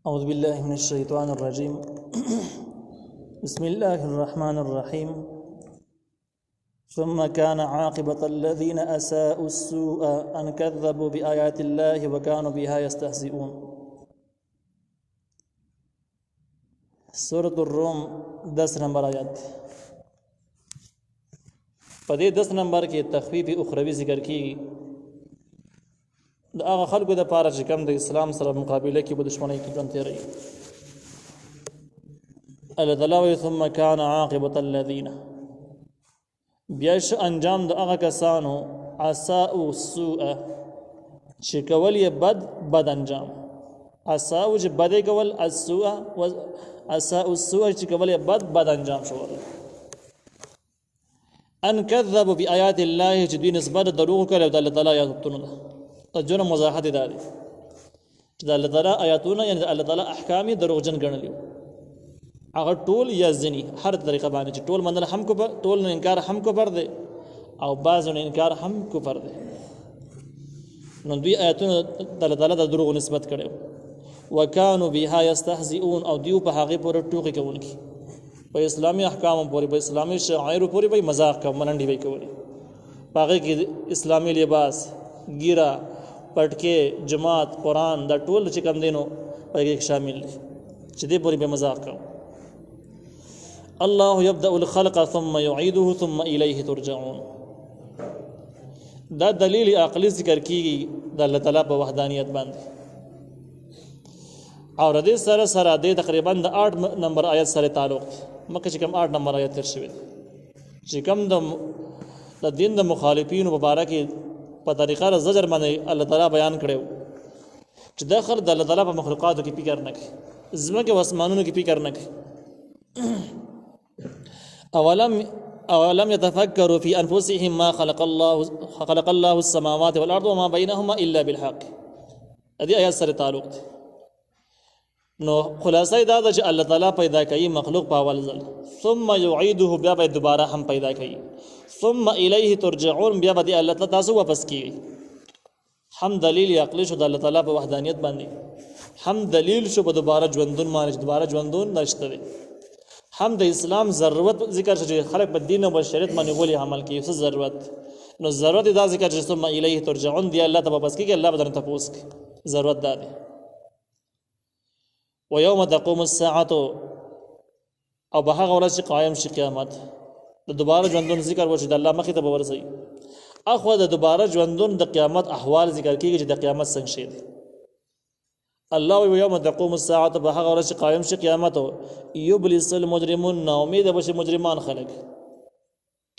أعوذ بالله من الشيطان الرجيم بسم الله الرحمن الرحيم ثم كان عاقبة الذين أساءوا السوء أن كذبوا بآيات الله وكانوا بها يستهزئون. سورة الروم 10 نمبر آیات. په دې 10 نمبر کې تخفیف اخروی ذکر کیږي. د هغه خلکو د پاره چې کوم د اسلام سره مقابله کې په دشمنی کې ژوند تیروي. الله تعالی ثم كان عاقبة الذين بیاش انجام د هغه کسانو اساءوا السوء چې کول یې بد انجام. اساءوا چې بد کول، السوء اساءوا السوء چې کول یې بد انجام شو. ان كذبوا بآيات الله چې دوی نسبت دروغ کړو د الله تعالی آیاتونو ته. جن مزاحت داري چې د الله تعالی آیاتونه یعنی د الله تعالی احکام دروغجن ګڼل هغه ټول یا ځنی هر طریقه باندې چې ټول منل هم کو ټول نه انکار هم کو پر دي او بعض نه انکار هم کو پر دي. نو دوی آیاتونه د الله تعالی د دروغ نسبت کړو. وکانو بها یستهزئون او دیو په هغه پورې ټوکی کوونکی په اسلامي احکام پورې په اسلامي شعائر پورې به مذاق کوي، منډي به کوي. هغه کې اسلامي لباس، ګیرا، پټکي، جماعت، قرآن دا ټول چې کم دینو په کې شامل دي چې دې پورې به مذاق کوي. الله يبدأ الخلق ثم يعيده ثم إليه ترجعون. دا دلیل عقلی ذکر کیږي د الله تعالی په وحدانیت باندې. او ردی سره د تقریبا د 8 نمبر آیت سره تعلق مکه چې کوم 8 نمبر آیت تر شوی چې کوم د دین د مخالفین مبارک په طریقه زجر باندې الله تعالی بیان کړو چې داخل د الله تعالی په مخلوقاتو کې فکر نه کوي، زمکه او اسمانونو کې فکر نه کوي. اولم يتفكروا في انفسهم ما خلق الله السماوات والارض وما بينهما الا بالحق. دې آیات سره تعلق دی. نو خلاصه دا چې الله تعالی پیدا کوي مخلوق په اول ځل، ثم يعيده بیا به دوباره هم پیدا کوي، ثم الیه ترجعون بیا به الله تعالی تاسو واپس کیږي. هم دلیل عقلی شو د الله تعالی په وحدانیت باندې، هم دلیل شو په دوباره ژوندون باندې، دوباره ژوندون نشته دی. هم د اسلام ضرورت ذکر شو چې خلک په دین او شریعت باندې ولې عمل کوي، څه ضرورت. نو ضرورت دا ذکر چې ثم الیه ترجعون دی الله ته واپس کیږي، الله بدن ته پوس کی ضرورت ده. ويوم تقوم الساعه او به هغه ورځ چې قائم شي قیامت. د دوباره ژوندون ذکر وشي د الله مخې ته به ورسي. اخو د دوباره ژوندون د قیامت احوال ذکر کیږي چې د قیامت څنګه شي. الله یوم تقوم الساعه به هغه ورځ چې قائم شي قیامت یبلس المجرمون، نا امید به مجرمان خلق.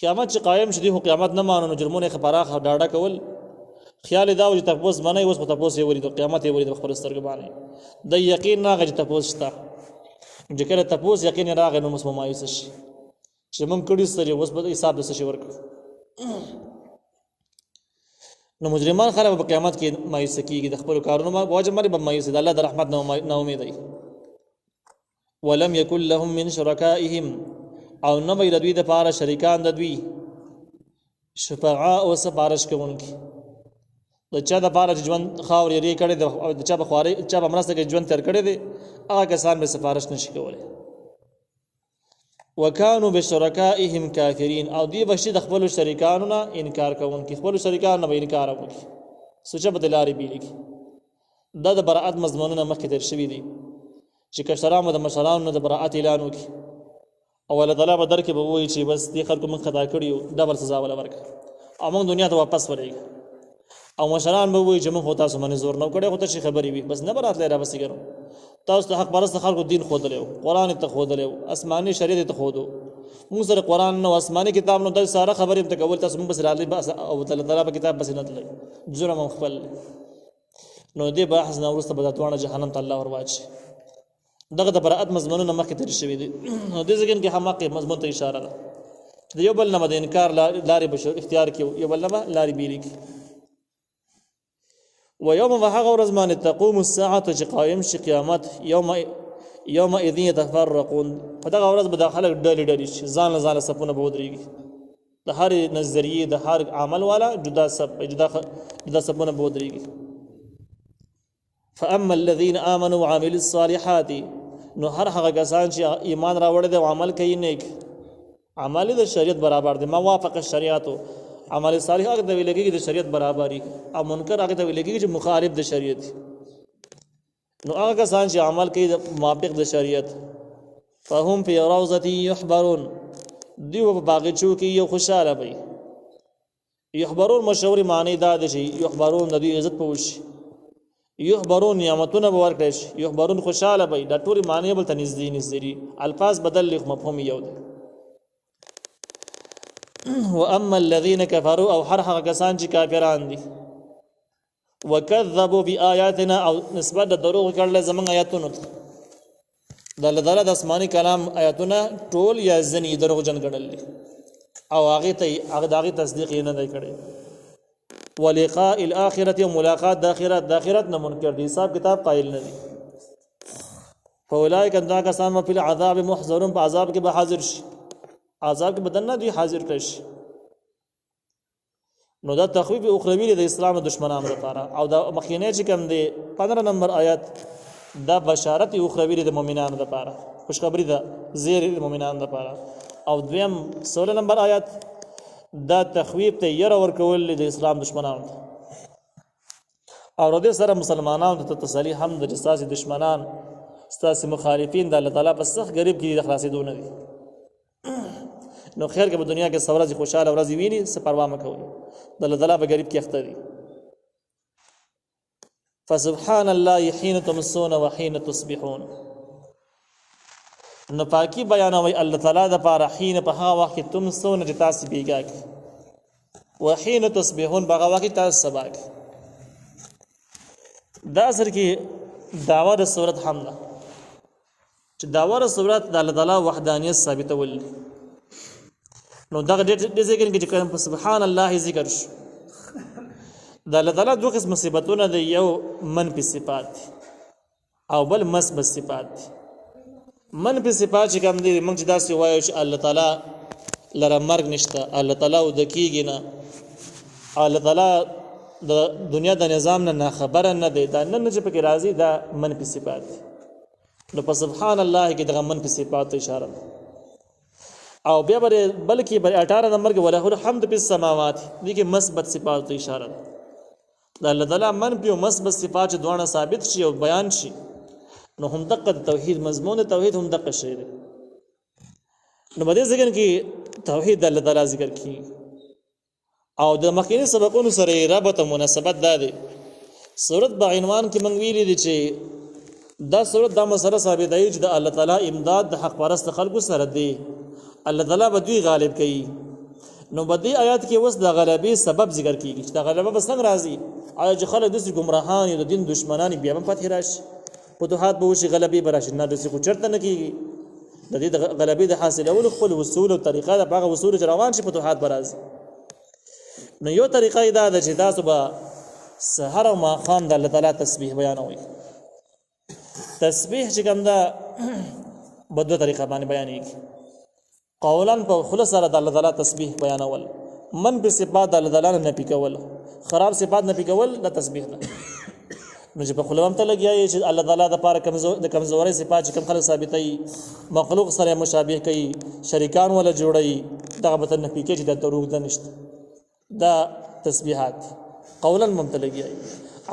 قیامت چې قائم شي هو قیامت نه مانو جرمونه خبره ډاډه کول خیال دا چې تاسو باندې اوس په تاسو یې ورید قیامت یې ورید خبر سترګ باندې د یقین نه غږ تاسو شته چې کله تاسو یقین راغی نو مسمو مایوس شي چې موږ کړي سره اوس په حساب د څه ورکو. نو مجرمان خراب په قیامت کې مایوس کیږي، د خپل کارونو ما واجب مری به مایوس دي، الله د رحمت نه امید دی. ولم يكن لهم من شركائهم او نه وي دوی د پاره شریکان د دوی شفاعاء او سفارش کوونکی. د چا د پاره ژوند خاور یې کړي د چا په خواري چا په مرسته کې ژوند تر کړي دي هغه کسان به سفارش نشي کولای. وکانو بشرکائهم کافرین او دی بشي د خپل شریکانو نه انکار کوونکی، خپل شریکانو نه انکار کوي، سوچه بدلاري بیلی کی. دا د براءت مضمونونه مخکې تر شوی دي چې کشرانو د مشرانو نه د براءت اعلان وکي او الله تعالی به درکې به وایي چې بس دې خلکو من خطا کړیو ډبل سزا ولا ورکړه او موږ دنیا ته واپس ورېږو. او مشران به وایي چې موږ تاسو باندې زور نه کړی، خو ته شي خبرې وي بس نه برات لري بس ګرو تاسو ته حق پرست خلکو دین خودلو، قران ته خودلو، آسماني شریعت ته خودو. موږ سره قران نو آسماني کتاب نو د ساره خبرې ته کول تاسو موږ بس راځي بس او تعالی په کتاب بس نه تللی جرم خپل. نو دې بحث نه ورسته به تاسو جهنم ته الله ورواچي. دغه د براءت مضمونونه مخکې تر شوی دي. نو دې ځکه کې حماقه مضمون ته اشاره ده. یو بل نه د انکار لارې بشو اختیار کیو، یو بل نه لارې بیلی کی. ويوم وهغه ورځ باندې تقوم الساعه چې قائم شي قیامت یوم اذن يتفرقون. په دغه ورځ به داخله ډلې شي، ځان له سپونه به ودرېږي، د هر نظریه د هر عمل والا جدا سپونه به ودرېږي. فاما الذين امنوا وعملوا الصالحات نو هر هغه کسان چې ایمان راوړل دي او عمل کوي نیک عمل د شریعت برابر دي موافق الشریعت عمل صالح هغه د ویلګي د شریعت برابرۍ او منکر هغه د ویلګي چې مخالف د شریعت نو هغه کسان چې عمل کوي د موافق د شریعت فهم فی روضة یحبرون دی په باغچو کې یو خوشاله وي یحبرون مشهور معنی دا دي چې یحبرون د دې عزت پوښي یحبرون نعمتونه ورکړي یحبرون خوشاله وي دا ټول معنی بل تنزدي نزدي الفاظ بدل لغ مفهوم یو دي واما الذين كفروا او هر هغه کسان چې کافران دي وكذبوا بآياتنا او نسبت د دروغ کړل زمون آیاتونو د الله تعالی د آسماني کلام آیاتونه ټول یا ځنی دروغ جن ګڼل او هغه تصدیق نه دی کړی ولقاء الاخره ملاقات د اخرت نه منکر دي حساب کتاب قائل نه دي فاولئک ان کسان په العذاب محضرون په عذاب کې به حاضر شي عذاب کې بدن نه دي حاضر کړي نو دا تخویف اخروی د اسلام دشمنانو لپاره او دا مخینه چې کوم دی 15 نمبر آیات دا بشارت اخروی د مؤمنانو لپاره خوشخبری ده زیر د مؤمنانو لپاره او دویم 16 نمبر آیات دا تخویف ته ير ور کول د اسلام دشمنانو او د سره مسلمانانو ته تسلی هم د جساس دشمنان ستاسو مخالفین د الله تعالی په سخت غریب کې د خلاصېدون دي نو خیر کې په دنیا کې سورځي خوشاله ورځي ویني څه پروا مه کوئ د الله تعالی په غریب کې اخته دي فسبحان الله حين تمسون وحين تصبحون نو پاکی بیانوي الله تعالی د پاره حين په هغه وخت کې تمسون چې تاسو بیګاک وحين تصبحون په هغه وخت کې تاسو سباک دا سر کې داوا د صورت حمله چې داوا د صورت د الله تعالی وحدانیت ثابتول نو دا د ذکر کې چې سبحان الله ذکر شو د الله تعالی دوه قسم صفاتونه د یو منفي صفات او بل مثبت صفات منفي صفات چې کوم دي موږ چې داسې وایو چې الله تعالی لره مرګ نشته الله تعالی د کیږي نه الله تعالی د دنیا د نظام نه خبره نه دی دا نه چې پکې راځي دا منفي صفات نو په سبحان الله کې د منفي صفات اشاره او بیا بلکې 18 نمبر کې وله الحمد فی السماوات دي کې مثبت صفات ته اشاره ده الله تعالی منفي او مثبت صفات دوه ثابت شي او بیان شي نو هم دقه توحید مضمون توحید هم دقه شی دی نو باندې ځکه کې توحید الله تعالی ذکر کی او د مخکینی سبقونو سره رابط او مناسبت ده دي سورۃ بعنوان کې موږ ویلي دي چې دا سورۃ د مسله ثابت دی چې د الله تعالی امداد د حق پرست خلکو سره دی الله تعالی به دوی غالب کوي نو بدی آیات کې وس د غلبي سبب ذکر کیږي چې د غلبه بس څنګه راځي آیا چې خلک د ګمراهان او د دین دشمنان بیا هم فتح راشي فتوحات به وشي غلبي براشي نه د څه کو چرته نه کیږي د دې غلبي د حاصلولو خپل وسول او طریقه د هغه وسول روان شي فتوحات برازي نو یو طریقه دا ده چې تاسو به سحر او ماخام د الله تعالی تسبیح بیانوي تسبیح چې کوم دا بدو طریقه باندې بیانېږي قولان په خلص سره د الله تعالی تسبیح بیانول من به صفات د الله تعالی نه پکول خراب صفات نه پکول د تسبیح نه نو چې په خلوم ته لګیایي چې الله تعالی د پاره کمزوري صفات چې کوم خلک ثابتای مخلوق سره مشابه کوي شریکان ولا جوړي دغه به نه پکې چې د دروغ ده نشته دا تسبیحات قولا ممتلګیایي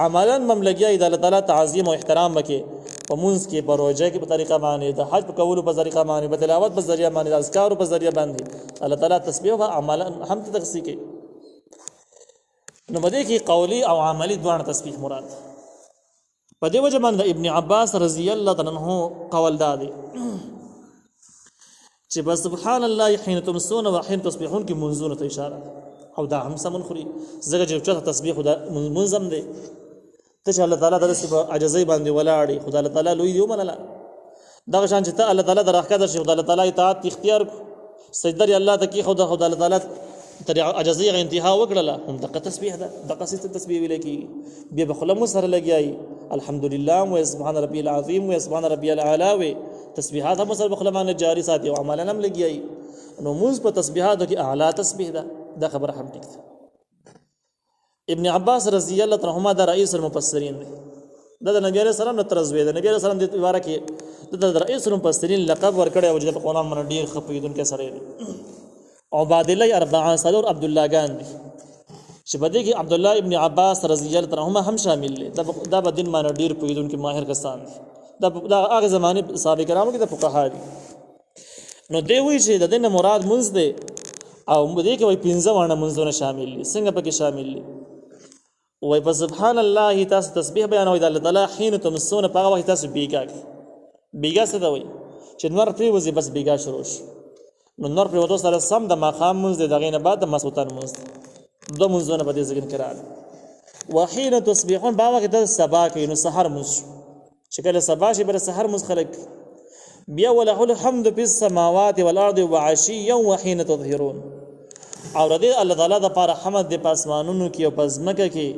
عملا مملګیایي د الله تعالی تعظیم او احترام وکي په مونږ کې په روزه کې په طریقه باندې د حج په کولو په طریقه باندې په تلاوت په ذریعہ باندې د اذکار په ذریعہ باندې الله تعالی تسبیح او عملا هم تخصیص کوي نو بده کې قولی او عملی دوه تسبیح مراد په دې وجه باندې ابن عباس رضی الله تعالی عنہ قول دادي چې بس سبحان الله حين تمسون وحين تصبحون کې منزونه ته اشاره او دا هم سمون خوري زګه چې تسبیح دا منظم دی ته چې الله تعالی درسه په عجزي باندې ولاړی خدای الله تعالی لوی دی ومنله دا شان چې ته الله تعالی درخه درشي خدای الله تعالی اطاعت اختیار سجده الله ته کی خدای الله تعالی تر عجزي انتها وکړه هم دغه تسبیح ده دغه ست تسبیح ویل کی بیا بخلم سره لګیای الحمدلله و سبحان ربي العظیم و سبحان ربي الاعلى و تسبیحات هم سره بخلمان جاری ساتي او عملنا هم لګیای نو موږ په تسبیحات کې اعلی تسبیح ده دا خبره هم ټیک ده ابن عباس رضی الله عنهما دا رئیس المفسرین دی د نبی عليه السلام نه طرز وی د نبی عليه السلام د عبارت کې د رئیس المفسرین لقب ورکړی او د قرآن باندې ډیر خپیدونکو سره دی عباد الله 4 سالور عبد الله ګان دي چې بده کې عبد الله ابن عباس رضی الله عنهما هم شامل دي دا په دین باندې ډیر پویدونکو ماهر کسان دي دا هغه زمانه صحابه کرامو کې د فقها دي نو دی وی چې د دین مراد منځ دی او دې کې وای 15 وانه منځونه شامل دي څنګه پکې شامل دي وای په سبحان الله تاسو تسبیح بیانوي د الله تعالی حين تمسون په هغه وخت تاسو بیګا څه دی وای چې نور پری وځي بس بیګا شروع نو نور پری وته سره سم د ماقام منځ دی دغه نه بعد د مسوتان منځ دو منځونه په دې ذکر کړه وحين تصبحون په هغه وخت د سبا کې نو سحر منځ چې کله سبا شي بر سحر منځ خلق بیا وله الحمد في السماوات والارض وعشيا وحين تظهرون او ردی الله تعالی د پاره حمد د پاسمانونو کې او پزمکه کې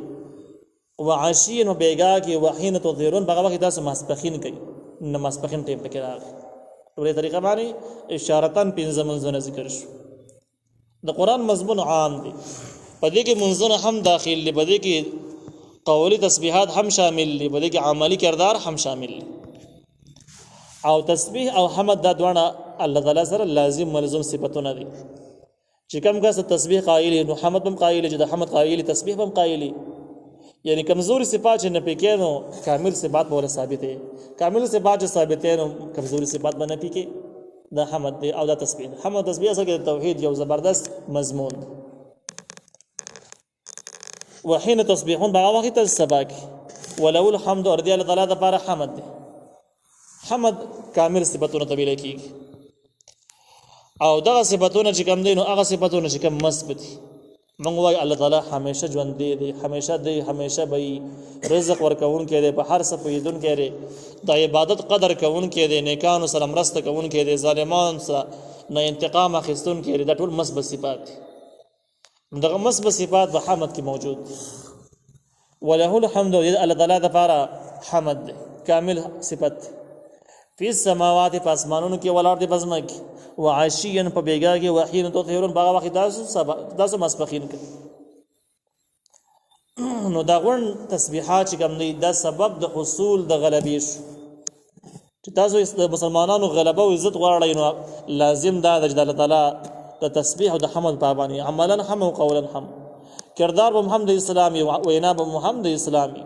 وعشيا وبيګا کې وحين تظهرون هغه وخت تاسو مسبخین کوي نو مسبخین ټیم پکې راغی په طریقه باندې اشارتن 15 منځونه ذکر شو د قرآن مضمون عام دی پدې کې منځونه هم داخل دي پدې کې قولی تسبیحات هم شامل دي پدې کې عملی کردار هم شامل دي او تسبیح او حمد دا دوانه الله تعالی سره لازم ملزم صفاتونه دي چې کوم کس تسبیح قائل نو حمد هم قائل چې د حمد قائل تسبیح هم قائل یعنی کمزوري صفات نه پکې نو کامل صفات بوله ثابت دي کامل صفات ثابت دي نو کمزوري صفات باندې پکې دا حمد دی او دا تسبیح حمد تسبیح اصل کې توحید یو زبردست مضمون وحين تصبحون باغ وخت السباك ولو الحمد ارضي الله تعالی د لپاره حمد دی حمد کامل صفاتونه تبیل کیږي او دغه صفاتونه چې کوم دي نو هغه صفاتونه چې کوم مثبت دي موږ وای الله تعالی همیشه ژوند دی همیشه به رزق ورکون کې دی په هر څه پویدون کې دی د عبادت قدر کوون کې دی نیکانو سره مرسته کوون کې دی ظالمان سره نه انتقام اخیستون کې دی د ټول مثبت صفات دغه مثبت صفات په حمد کې موجود وله الحمد الله تعالی د لپاره حمد دی کامل صفت فی السماوات پاسمانونو کې ولارد پزمک وعشيا په بیګا کې وحين تطهرون باغ وخت تاسو مسبخین کې نو دا غون تسبیحات چې کوم دی دا سبب د حصول د غلبې شو چې تاسو د مسلمانانو غلبه او عزت غواړئ نو لازم دا د الله تعالی د تسبیح او د حمد پابانی عملا هم او قولا هم کردار به محمد اسلامي وینا به محمد اسلامي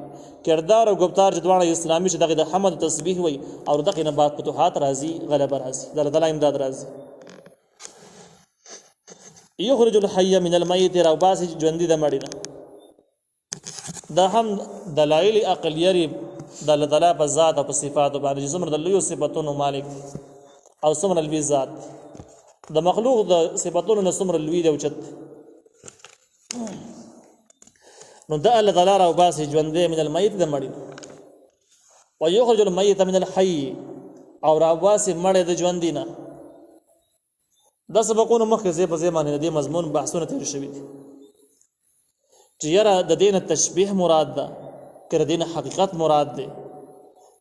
کردار او گفتار چې دوانه اسلامي چې دغه د حمد تسبیح وي او دغه نه بعد فتوحات راځي غلبه راځي د الله تعالی امداد راځي یخرج الحي من الميت روباس ژوندۍ د مړینه دا هم دلایل عقلیه د الله تعالی په ذات او په صفات باندې څومره د لوی صفاتونو مالک او څومره لوی ذات د مخلوق د صفاتونو نه څومره لوی دی او چت نو دا الله تعالی روباس ژوندۍ من الميت د مړینه ويخرج الميت من الحي او روباس مړ د ژوندۍ نه دا سبقونه مخکې زی په زمانه د مضمون بحثونه تیر شوي دي چې یاره د دین تشبیه مراد ده که دین حقیقت مراد ده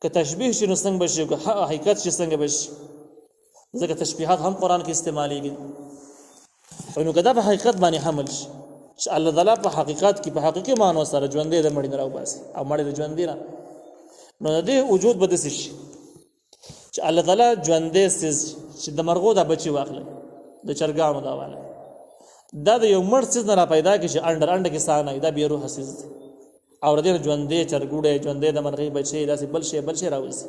که تشبیه شي نو څنګه بشي که حقیقت شي څنګه بشي ځکه تشبیهات هم قران کې استعمالېږي نو کدا په حقیقت باندې حمل شي چې الله تعالی په حقیقت کې په حقیقي معنی سره ژوندې د مړي نه راوباسي او مړي د ژوندې نه نو د وجود بده شي چې الله تعالی ژوندې سیز چې د مرغو د بچي واخلي د چرګانو دا واله دا د یو مړ څه نه را پیدا کی چې انډر کې سانه دا به روح حسیز او ردی ژوندې چرګوړې ژوندې د مرغۍ بچي داسې بل شي راوځي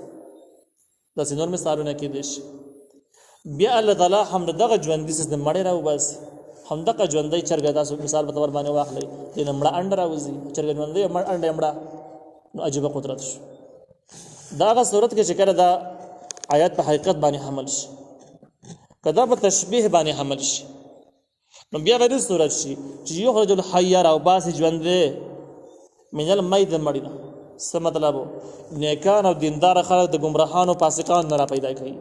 داسې نور مثالونه کې دي بیا الله تعالی هم دغه ژوندې څه مړې راوباسي هم دغه ژوندې چرګ داسې مثال په تور باندې واخلي د مړه انډر راوځي چرګ ژوندې انډر مړه نو عجیب قدرت شو داغه صورت کې چې کړه دا آیات په حقیقت باندې حمل شي کدا په تشبیه باندې حمل شي نو بیا به د صورت شي چې یخرج الحي او باس ژوندې من المیت مړینه څه مطلب نیکان او دیندار خلک د گمراهانو فاسقان نه را پیدا کوي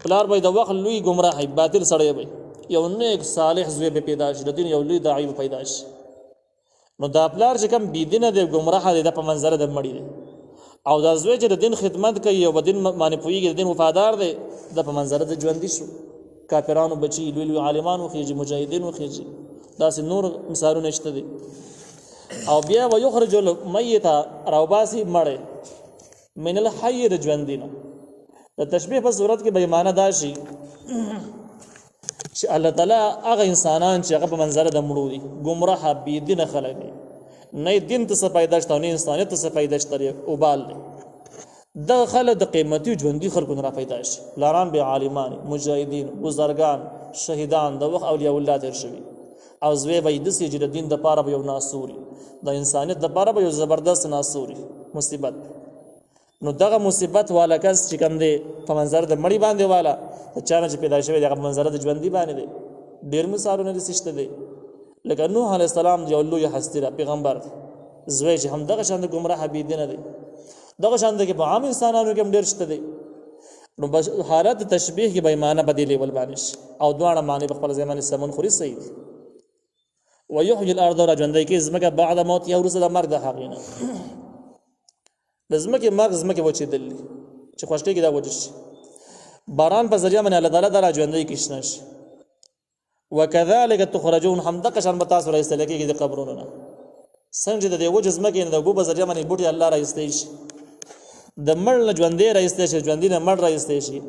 پلار به د وخت لوی گمراهي باطل سره وي یو نیک صالح زوی به پیدا شي د دین یو لوی داعی پیدا شي نو دا پلار چې کوم بی دینه د گمراه د په منظر د مړی دی او دا زوی چې د دین خدمت کوي او د دین باندې پویږي د دین وفادار دی د په منظر د ژوندې شو کافرانو بچي لوی عالمانو خيجي مجاهدینو خيجي دا سه نور مثالونه شته دي او بیا و یخرج المیت روباسی مړ من الحي د ژوندینه د تشبیه په صورت کې به معنا دا شي چې الله تعالی هغه انسانان چې هغه په منظر د مړو دي گمراه بي دین خلک دي نه دین ته څه پیدا شته نه انسانیت ته څه پیدا شته او بال دي د خلک د قیمتي ژوندۍ خلکو نه پیدا شي لاران به عالمان مجاهدین بزرگان شهیدان د وخت اولیاء الله تر شوی او زوی به د سې د دین د پاره به یو ناسوري د انسانیت د پاره به یو زبردست ناسوري مصیبت نو دغه مصیبت والا کس چې کوم دی په منظر د مړی باندې والا د چانه چې پیدا شوی دغه منظر د ژوندۍ باندې دی ډیر مثالونه دي سشته دي لکه نوح علی السلام دی او لوی هستی را پیغمبر زوی چې هم دغه شان د گمراه بي دین دی دغه شان د کې په عام انسانانو کې هم ډیر شته دي نو حالت تشبیه کې به معنی بدلی ول باندې او دواړه معنی په خپل ځمانه سمون خوري صحیح دي ويحيي الارض رجندای کې زمکه بعد موت یا ورسره مرګ د حقینه لزمکه مرګ زمکه وچې دلی چې خوشته کې دا وجه باران په ذریعہ من الله تعالی د راجوندای کې شنه وكذلك تخرجون حمدک شان متاس رئیس لکه د قبرونو څنګه د دیو جسمه کې د ابو بذریعہ من بوټي الله راځي شي د مړ نه ژوندې راځي شي ژوندې نه مړ راځي شي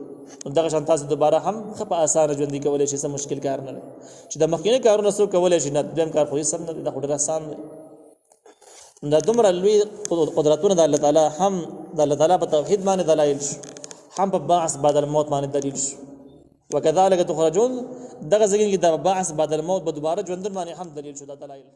دغه شان تاسو دوباره هم خپه اسانه ژوندې کولای شي څه مشکل کار نه چې د مخکینه کارونه سو کولای شي نه دیم کار خو یې سم نه د خو ډیر آسان دی دا دومره لوی قدرتونه د الله تعالی هم د الله تعالی په توحید باندې دلایل هم په بعث بعد الموت باندې دلیل وکذالک تخرجون دغه ځکه چې د بعث بعد الموت به دوباره ژوندون باندې هم دلیل شو د دلایل